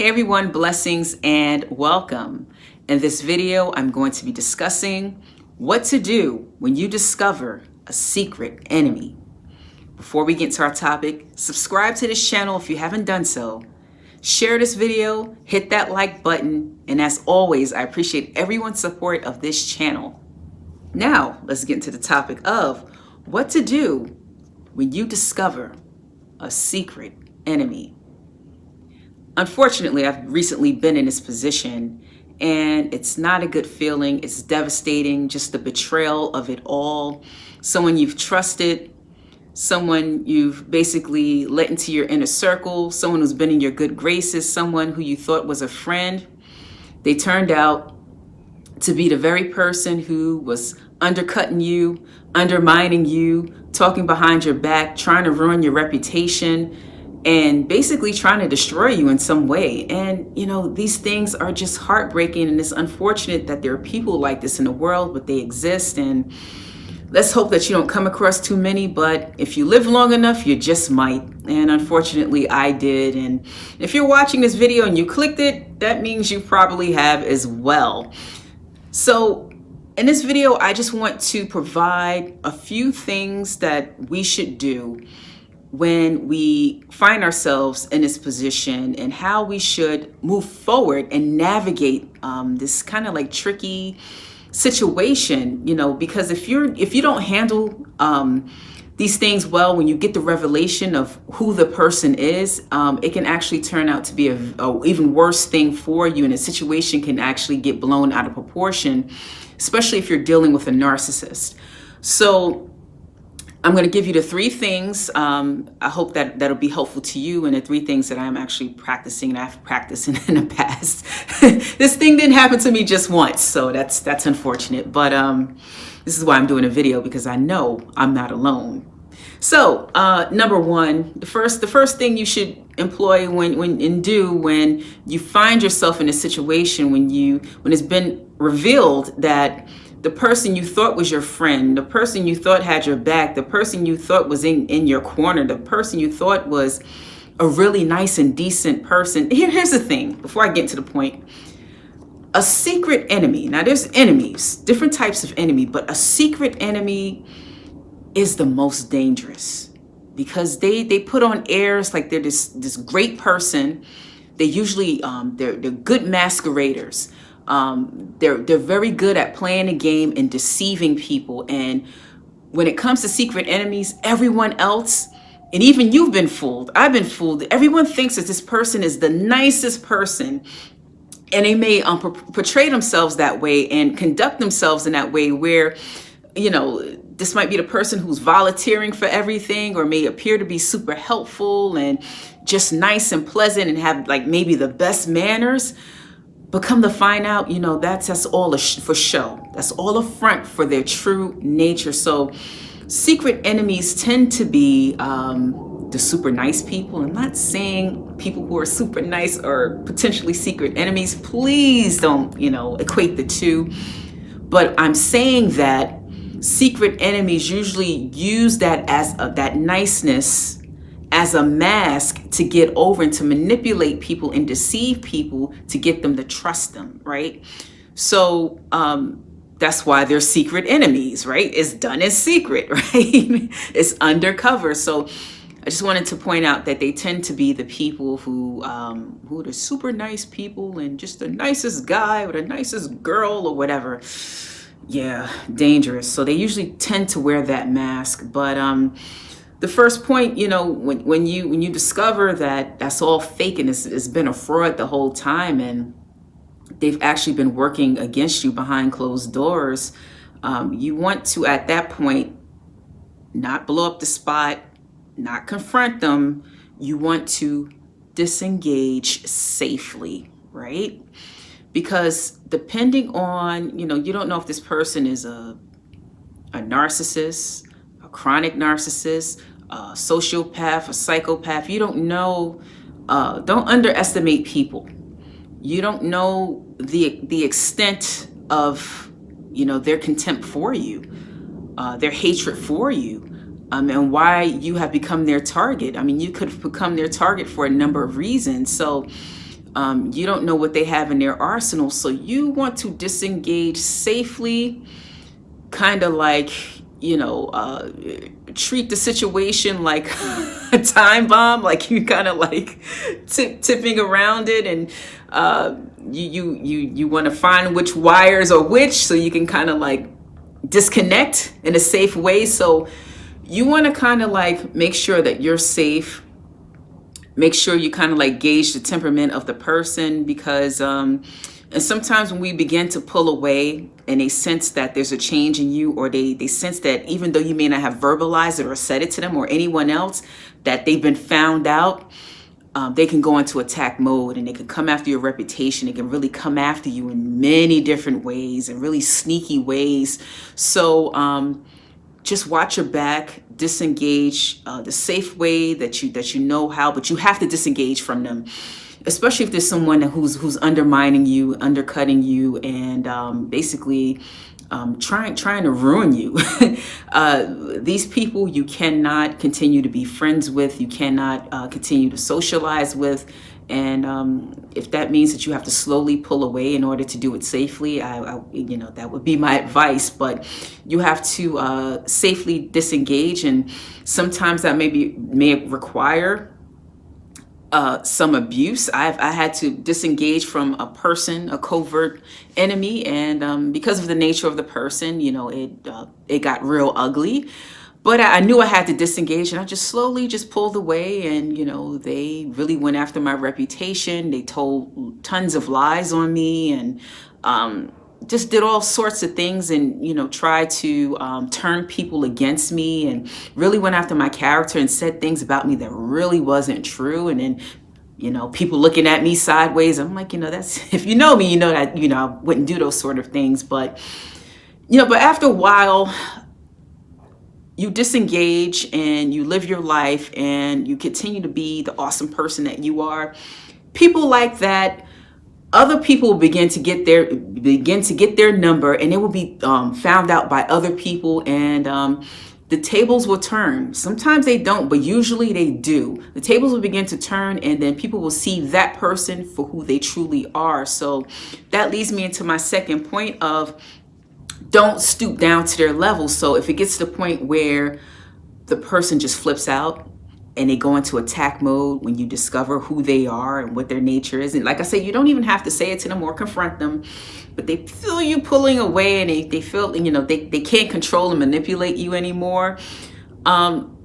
everyone, blessings and welcome. In this video, I'm going to be discussing what to do when you discover a secret enemy. Before we get to our topic, subscribe to this channel if you haven't done so. Share this video, hit that like button, and as always, I appreciate everyone's support of this channel. Now, let's get into the topic of what to do when you discover a secret enemy. Unfortunately, I've recently been in this position and it's not a good feeling. It's devastating, just the betrayal of it all. Someone you've trusted, someone you've basically let into your inner circle, someone who's been in your good graces, someone who you thought was a friend. They turned out to be the very person who was undercutting you, undermining you, talking behind your back, trying to ruin your reputation, and basically trying to destroy you in some way. And these things are just heartbreaking, and it's unfortunate that there are people like this in the world, but they exist. And let's hope that you don't come across too many, but if you live long enough, you just might. And unfortunately, I did. And if you're watching this video and you clicked it, that means you probably have as well. So in this video, I just want to provide a few things that we should do when we find ourselves in this position, and how we should move forward and navigate this kind of like tricky situation, because if you don't handle these things well, when you get the revelation of who the person is, it can actually turn out to be a even worse thing for you, and a situation can actually get blown out of proportion, especially if you're dealing with a narcissist. So I'm going to give you the three things. I hope that'll be helpful to you, and the three things that I'm actually practicing and I've practiced in the past. This thing didn't happen to me just once, so that's unfortunate. But this is why I'm doing a video, because I know I'm not alone. So number one, the first thing you should employ when you find yourself in a situation when it's been revealed that the person you thought was your friend, the person you thought had your back, the person you thought was in your corner, the person you thought was a really nice and decent person. Here's the thing, before I get to the point. A secret enemy, now there's enemies, different types of enemy, but a secret enemy is the most dangerous, because they put on airs like they're this great person. They usually, they're good masqueraders. They're very good at playing the game and deceiving people. And when it comes to secret enemies, everyone else, and even you've been fooled, I've been fooled. Everyone thinks that this person is the nicest person, and they may portray themselves that way and conduct themselves in that way where, this might be the person who's volunteering for everything, or may appear to be super helpful and just nice and pleasant and have like maybe the best manners. But come to find out, that's all for show. That's all a front for their true nature. So secret enemies tend to be the super nice people. I'm not saying people who are super nice are potentially secret enemies. Please don't, equate the two. But I'm saying that secret enemies usually use that as that niceness as a mask to get over and to manipulate people and deceive people to get them to trust them, right? So that's why they're secret enemies, right? It's done in secret, right? It's undercover. So I just wanted to point out that they tend to be the people who are the super nice people, and just the nicest guy or the nicest girl or whatever. Yeah, dangerous. So they usually tend to wear that mask. But the first point, when you discover that that's all fake and it's been a fraud the whole time, and they've actually been working against you behind closed doors, you want to, at that point, not blow up the spot, not confront them. You want to disengage safely, right? Because depending on, you don't know if this person is a narcissist, a chronic narcissist, a sociopath, a psychopath. You don't know. Don't underestimate people. You don't know the extent of, their contempt for you, their hatred for you, and why you have become their target. I mean, you could have become their target for a number of reasons. So You don't know what they have in their arsenal, so you want to disengage safely, kind of like, treat the situation like a time bomb, like you kind of like tipping around it, and you want to find which wires are which, so you can kind of like disconnect in a safe way. So you want to kind of like make sure that you're safe. Make sure you kind of like gauge the temperament of the person, because and sometimes when we begin to pull away and they sense that there's a change in you, or they sense that even though you may not have verbalized it or said it to them or anyone else, that they've been found out, they can go into attack mode, and they can come after your reputation. They can really come after you in many different ways, and really sneaky ways. So just watch your back, disengage the safe way that you know how, but you have to disengage from them, especially if there's someone who's undermining you, undercutting you, and basically trying to ruin you. These people you cannot continue to be friends with. You cannot continue to socialize with. And if that means that you have to slowly pull away in order to do it safely, that would be my advice. But you have to safely disengage, and sometimes that may require some abuse. I had to disengage from a person, a covert enemy, and because of the nature of the person, it got real ugly. But I knew I had to disengage, and I just slowly just pulled away. And they really went after my reputation. They told tons of lies on me, and just did all sorts of things, and tried to turn people against me, and really went after my character and said things about me that really wasn't true. And then people looking at me sideways. I'm like, that's, if you know me, you know that I wouldn't do those sort of things. But but after a while, you disengage and you live your life and you continue to be the awesome person that you are. People like that, other people begin to get their number, and it will be found out by other people, and the tables will turn. Sometimes they don't, but usually they do. The tables will begin to turn, and then people will see that person for who they truly are. So that leads me into my second point of don't stoop down to their level. So if it gets to the point where the person just flips out and they go into attack mode when you discover who they are and what their nature is, and like I said, you don't even have to say it to them or confront them, but they feel you pulling away, and they feel they can't control and manipulate you anymore.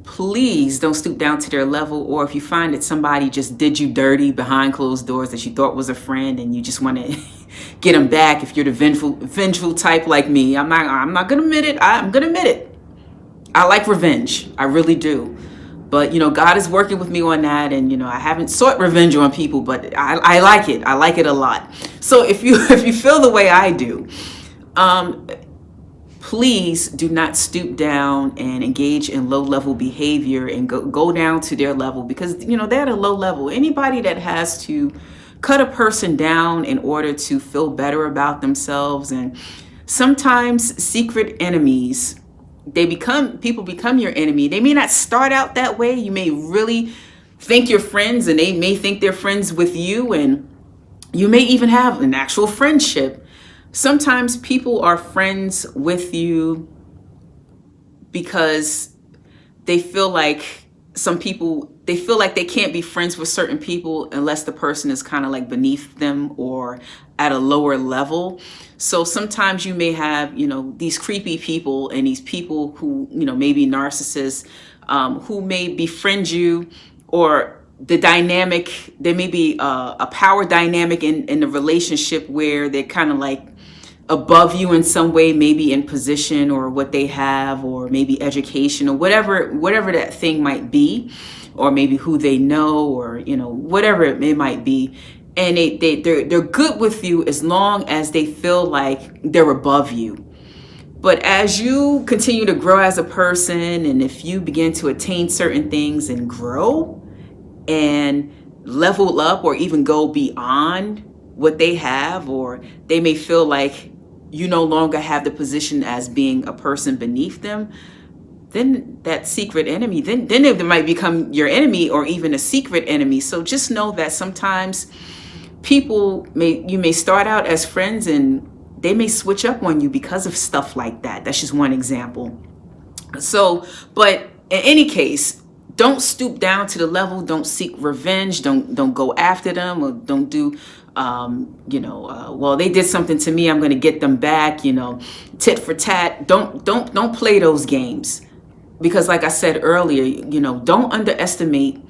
Please don't stoop down to their level. Or if you find that somebody just did you dirty behind closed doors that you thought was a friend, and you just want to get them back, if you're the vengeful type like me, I'm not gonna admit it. I'm gonna admit it. I like revenge. I really do. But God is working with me on that, and I haven't sought revenge on people, but I like it. I like it a lot. So if you feel the way I do, please do not stoop down and engage in low-level behavior and go down to their level, because they're at a low level. Anybody that has to cut a person down in order to feel better about themselves, and sometimes secret enemies, people become your enemy. They may not start out that way. You may really think you're friends, and they may think they're friends with you, and you may even have an actual friendship. Sometimes people are friends with you because they feel like they can't be friends with certain people unless the person is kind of like beneath them or at a lower level. So sometimes you may have, these creepy people, and these people who, may be narcissists, who may befriend you, or there may be a power dynamic in the relationship where they're kind of like above you in some way, maybe in position or what they have, or maybe education, or whatever that thing might be, or maybe who they know, or whatever it might be. And they're good with you as long as they feel like they're above you. But as you continue to grow as a person, and if you begin to attain certain things and grow and level up, or even go beyond what they have, or they may feel like you no longer have the position as being a person beneath them, then that secret enemy, then they might become your enemy, or even a secret enemy. So just know that sometimes you may start out as friends and they may switch up on you because of stuff like that. That's just one example. So, but in any case, don't stoop down to the level. Don't seek revenge. Don't go after them, or don't do, well, they did something to me, I'm going to get them back. Tit for tat. Don't play those games, because, like I said earlier, don't underestimate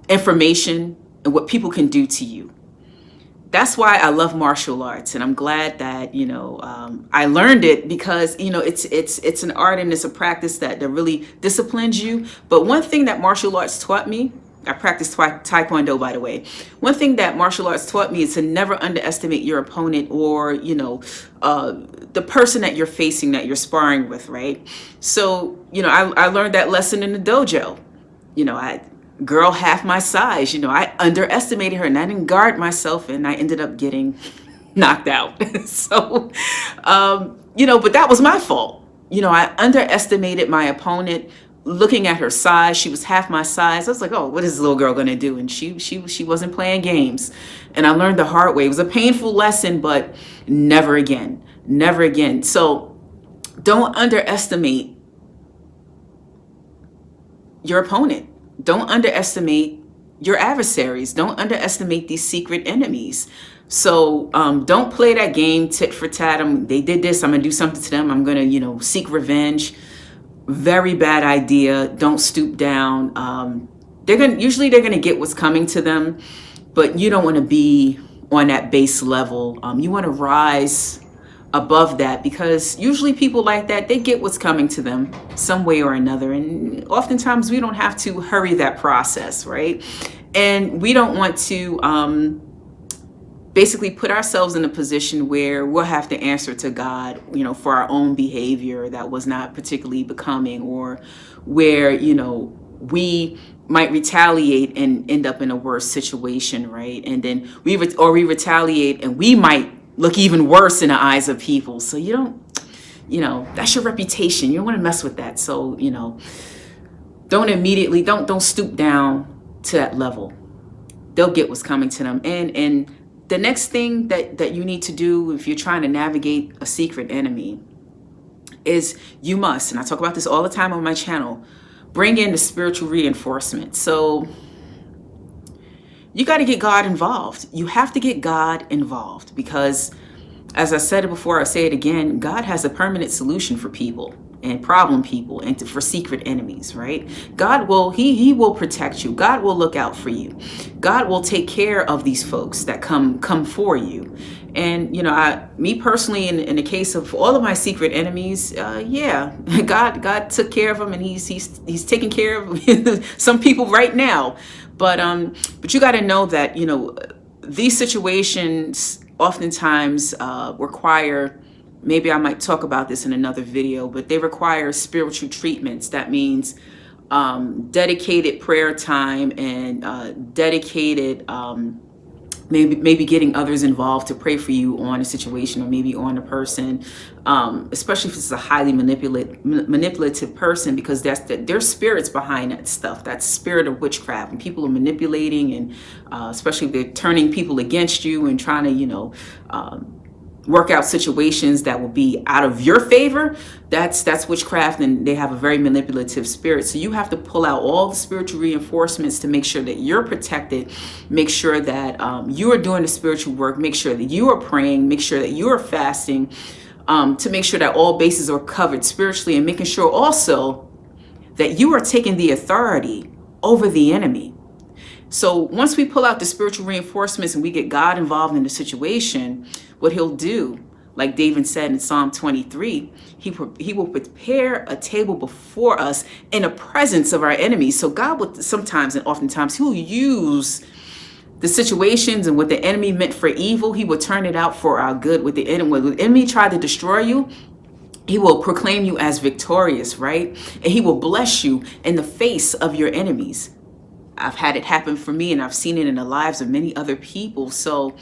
information and what people can do to you. That's why I love martial arts, and I'm glad that I learned it, because it's an art and it's a practice that really disciplines you. But one thing that martial arts taught me, I practice Taekwondo, by the way. One thing that martial arts taught me is to never underestimate your opponent, or the person that you're facing, that you're sparring with, right? So I learned that lesson in the dojo. Girl half my size, I underestimated her and I didn't guard myself, and I ended up getting knocked out. So, but that was my fault. I underestimated my opponent. Looking at her size, she was half my size. I was like, oh, what is this little girl gonna do? And she wasn't playing games. And I learned the hard way. It was a painful lesson, but never again, never again. So don't underestimate your opponent. Don't underestimate your adversaries. Don't underestimate these secret enemies. So don't play that game, tit for tat. They did this, I'm gonna do something to them, I'm gonna seek revenge. Very bad idea. Don't stoop down. Usually they're gonna get what's coming to them, but you don't want to be on that base level. You want to rise above that, because usually people like that, they get what's coming to them some way or another, and oftentimes we don't have to hurry that process, right? And we don't want to basically put ourselves in a position where we'll have to answer to God, for our own behavior that was not particularly becoming, or where we might retaliate and end up in a worse situation, right? And then we retaliate and we might look even worse in the eyes of people. So that's your reputation. You don't want to mess with that. So, don't stoop down to that level. They'll get what's coming to them. And the next thing that you need to do if you're trying to navigate a secret enemy is you must, and I talk about this all the time on my channel, bring in the spiritual reinforcement. So you got to get God involved. You have to get God involved, because, as I said it before, I say it again, God has a permanent solution for people and problem people and for secret enemies, right? God will, he will protect you. God will look out for you. God will take care of these folks that come for you. And, me personally, in the case of all of my secret enemies, God took care of them, and he's taking care of some people right now. But you got to know that, these situations oftentimes require, maybe I might talk about this in another video, but they require spiritual treatments. That means dedicated prayer time and dedicated maybe getting others involved to pray for you on a situation, or maybe on a person, especially if it's a highly manipulative person, because there's spirits behind that stuff. That's spirit of witchcraft, and people are manipulating, and especially if they're turning people against you and trying to work out situations that will be out of your favor. That's witchcraft, and they have a very manipulative spirit. So you have to pull out all the spiritual reinforcements to make sure that you're protected, make sure that you are doing the spiritual work, make sure that you are praying, make sure that you are fasting, to make sure that all bases are covered spiritually, and making sure also that you are taking the authority over the enemy. So once we pull out the spiritual reinforcements and we get God involved in the situation, what he'll do, like David said in Psalm 23, he will prepare a table before us in the presence of our enemies. So God will sometimes, and oftentimes, he'll use the situations and what the enemy meant for evil, he will turn it out for our good. When the enemy tried to destroy you, he will proclaim you as victorious, right? And he will bless you in the face of your enemies. I've had it happen for me, and I've seen it in the lives of many other people. So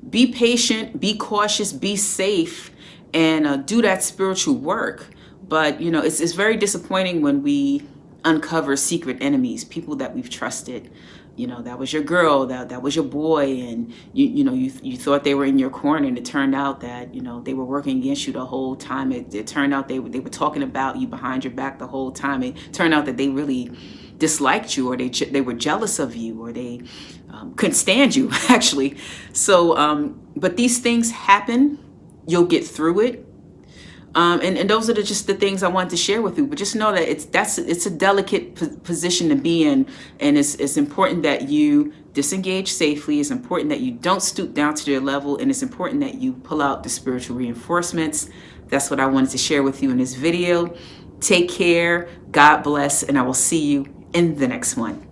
be patient, be cautious, be safe, and do that spiritual work. But, it's very disappointing when we uncover secret enemies, people that we've trusted. you know, that was your girl, that was your boy, and you thought they were in your corner, and it turned out that, you know, they were working against you the whole time. It turned out they were talking about you behind your back the whole time. It turned out that they really disliked you, or they were jealous of you, or they couldn't stand you actually. So but these things happen. You'll get through it. And those are just the things I wanted to share with you. But just know that it's a delicate position to be in, and it's important that you disengage safely. It's important that you don't stoop down to their level, and it's important that you pull out the spiritual reinforcements. That's what I wanted to share with you in this video. Take care, God bless, and I will see you in the next one.